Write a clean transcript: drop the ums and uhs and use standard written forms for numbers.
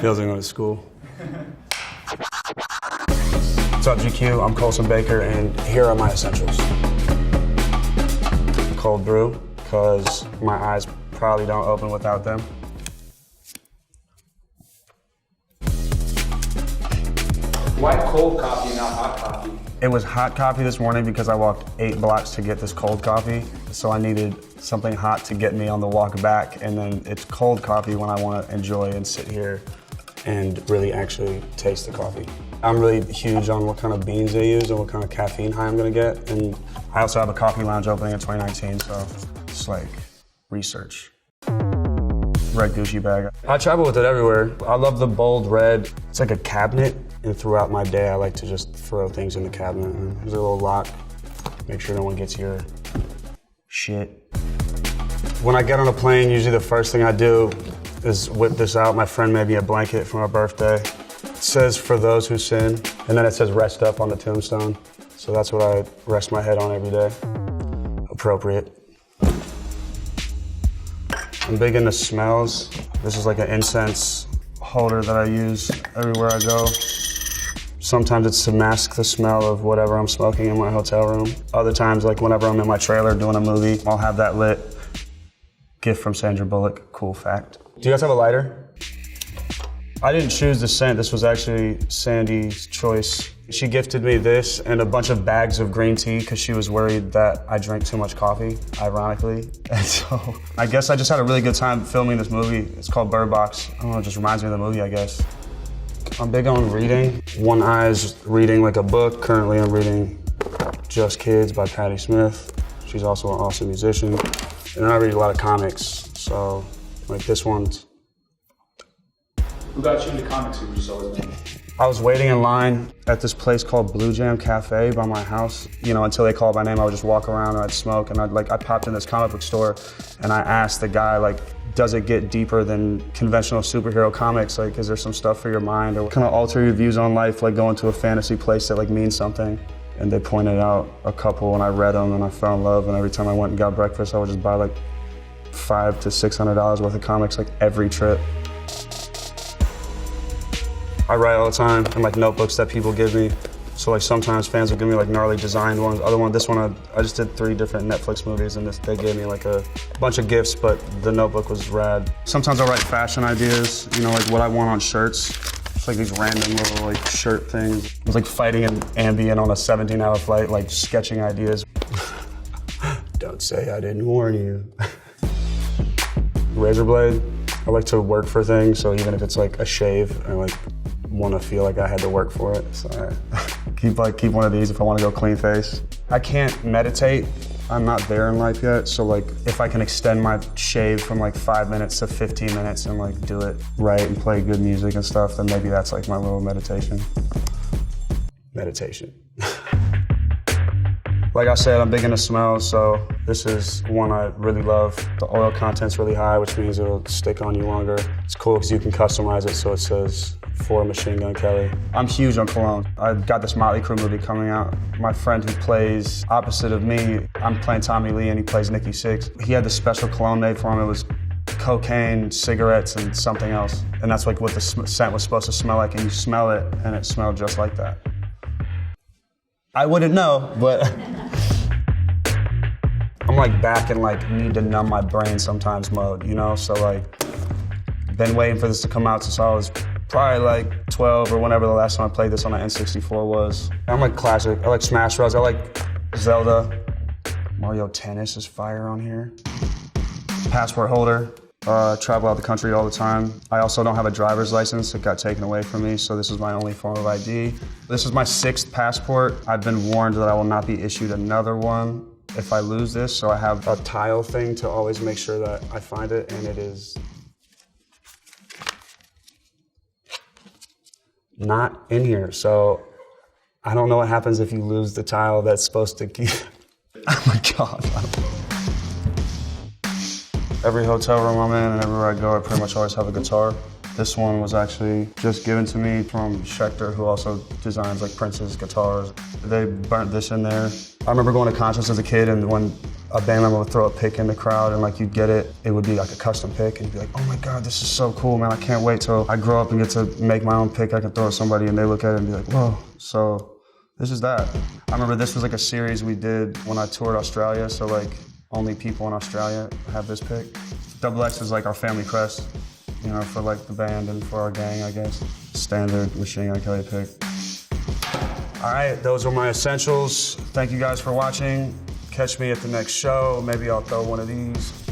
Feels like going to school. What's up, GQ? I'm Colson Baker, and here are my essentials. Cold brew, because my eyes probably don't open without them. Why cold coffee, not hot coffee? It was hot coffee this morning because I walked 8 blocks to get this cold coffee. So I needed something hot to get me on the walk back. And then it's cold coffee when I want to enjoy and sit here and really actually taste the coffee. I'm really huge on what kind of beans they use and what kind of caffeine high I'm going to get. And I also have a coffee lounge opening in 2019, so it's like research. Red Gucci bag. I travel with it everywhere. I love the bold red. It's like a cabinet, and throughout my day, I like to just throw things in the cabinet. And there's a little lock. Make sure no one gets your shit. When I get on a plane, usually the first thing I do is whip this out. My friend made me a blanket for my birthday. It says, "For those who sin," and then it says, "Rest up" on the tombstone. So that's what I rest my head on every day. Appropriate. I'm big into smells. This is like an incense holder that I use everywhere I go. Sometimes it's to mask the smell of whatever I'm smoking in my hotel room. Other times, like whenever I'm in my trailer doing a movie, I'll have that lit. Gift from Sandra Bullock, cool fact. Do you guys have a lighter? I didn't choose the scent. This was actually Sandy's choice. She gifted me this and a bunch of bags of green tea because she was worried that I drank too much coffee, ironically. And so I guess I just had a really good time filming this movie. It's called Bird Box. I don't know, it just reminds me of the movie, I guess. I'm big on reading. One eye's reading like a book. Currently I'm reading Just Kids by Patti Smith. She's also an awesome musician. And I read a lot of comics, so like this one's. Who got you into comics? Who you saw his name? I was waiting in line at this place called Blue Jam Cafe by my house. You know, until they called my name, I would just walk around and I'd smoke. And I popped in this comic book store and I asked the guy, like, does it get deeper than conventional superhero comics? Like, is there some stuff for your mind? Or kind of alter your views on life, like going to a fantasy place that like means something? And they pointed out a couple and I read them and I fell in love. And every time I went and got breakfast, I would just buy like $500 to $600 worth of comics, like every trip. I write all the time in like notebooks that people give me. So like sometimes fans will give me like gnarly designed ones. This one, I just did 3 different Netflix movies and they gave me like a bunch of gifts, but the notebook was rad. Sometimes I'll write fashion ideas, you know, like what I want on shirts. It's like these random little like shirt things. It was like fighting an Ambien on a 17-hour flight, like sketching ideas. Don't say I didn't warn you. Razor blade. I like to work for things, so even if it's like a shave, I like want to feel like I had to work for it. So I keep one of these if I want to go clean face. I can't meditate. I'm not there in life yet. So like if I can extend my shave from like 5 minutes to 15 minutes and like do it right and play good music and stuff, then maybe that's like my little meditation. Meditation. Like I said, I'm big into smells, so this is one I really love. The oil content's really high, which means it'll stick on you longer. It's cool because you can customize it so it says, "For Machine Gun Kelly." I'm huge on cologne. I've got this Motley Crue movie coming out. My friend who plays opposite of me, I'm playing Tommy Lee and he plays Nikki Sixx. He had this special cologne made for him. It was cocaine, cigarettes, and something else. And that's like what the scent was supposed to smell like, and you smell it and it smelled just like that. I wouldn't know, but I'm like back in like need to numb my brain sometimes mode, you know? So like, been waiting for this to come out since I was probably like 12 or whenever the last time I played this on an N64 was. I'm like classic. I like Smash Bros. I like Zelda. Mario Tennis is fire on here. Passport holder. Travel out the country all the time. I also don't have a driver's license. It got taken away from me, so this is my only form of ID. This is my 6th passport. I've been warned that I will not be issued another one if I lose this, so I have a tile thing to always make sure that I find it, and it is not in here. So I don't know what happens if you lose the tile that's supposed to keep. Oh my God. Every hotel room I'm in and everywhere I go, I pretty much always have a guitar. This one was actually just given to me from Schecter, who also designs like Prince's guitars. They burnt this in there. I remember going to concerts as a kid, and when a band member would throw a pick in the crowd and like you'd get it, it would be like a custom pick, and you'd be like, oh my God, this is so cool, man. I can't wait till I grow up and get to make my own pick I can throw at somebody, and they look at it and be like, whoa. So this is that. I remember this was like a series we did when I toured Australia, so like only people in Australia have this pick. XX is like our family crest, you know, for like the band and for our gang, I guess. Standard Machine Gun Kelly pick. All right, those were my essentials. Thank you guys for watching. Catch me at the next show. Maybe I'll throw one of these.